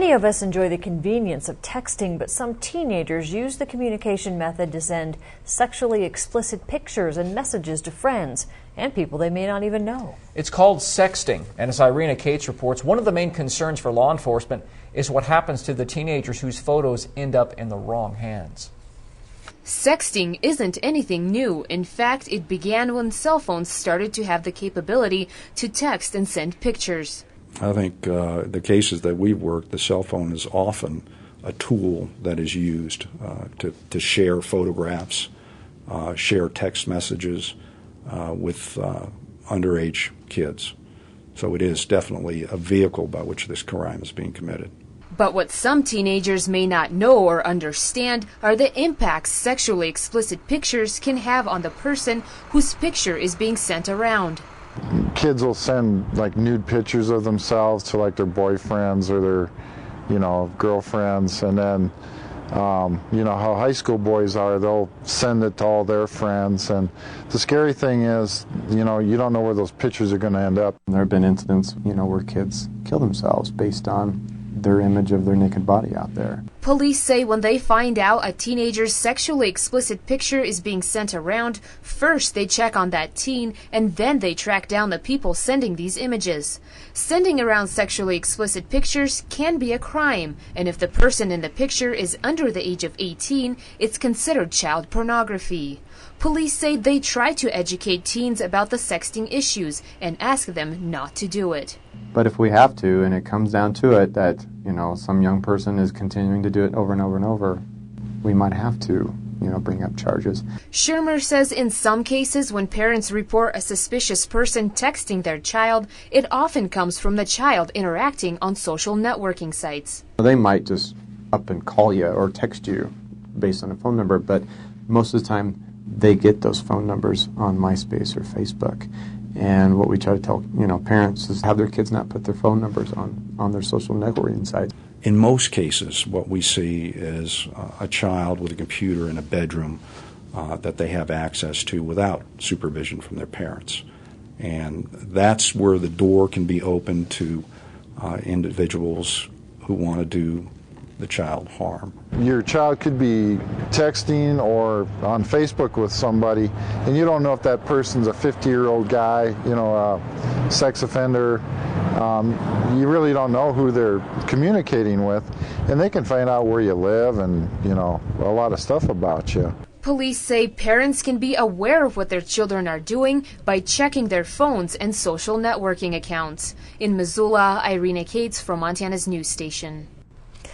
Many of us enjoy the convenience of texting, but some teenagers use the communication method to send sexually explicit pictures and messages to friends and people they may not even know. It's called sexting, and as Irina Cates reports, one of the main concerns for law enforcement is what happens to the teenagers whose photos end up in the wrong hands. Sexting isn't anything new. In fact, it began when cell phones started to have the capability to text and send pictures. I think the cases that we've worked, the cell phone is often a tool that is used to share photographs, share text messages with underage kids. So it is definitely a vehicle by which this crime is being committed. But what some teenagers may not know or understand are the impacts sexually explicit pictures can have on the person whose picture is being sent around. Kids will send like nude pictures of themselves to like their boyfriends or their, girlfriends, and then, how high school boys are, they'll send it to all their friends. And the scary thing is, you don't know where those pictures are going to end up. There have been incidents, where kids kill themselves based on their image of their naked body out there. Police say when they find out a teenager's sexually explicit picture is being sent around, first they check on that teen and then they track down the people sending these images. Sending around sexually explicit pictures can be a crime, and if the person in the picture is under the age of 18, it's considered child pornography. Police say they try to educate teens about the sexting issues and ask them not to do it. But if we have to, and it comes down to it that, some young person is continuing to do it over and over and over, we might have to, bring up charges. Shermer says in some cases when parents report a suspicious person texting their child, it often comes from the child interacting on social networking sites. They might just up and call you or text you based on a phone number, but most of the time they get those phone numbers on MySpace or Facebook. And what we try to tell, parents is have their kids not put their phone numbers on their social networking sites. In most cases, what we see is a child with a computer in a bedroom that they have access to without supervision from their parents. And that's where the door can be opened to individuals who want to do the child harm. Your child could be texting or on Facebook with somebody, and you don't know if that person's a 50-year-old guy, a sex offender. You really don't know who they're communicating with, and they can find out where you live and, a lot of stuff about you. Police say parents can be aware of what their children are doing by checking their phones and social networking accounts. In Missoula, Irina Cates for Montana's news station.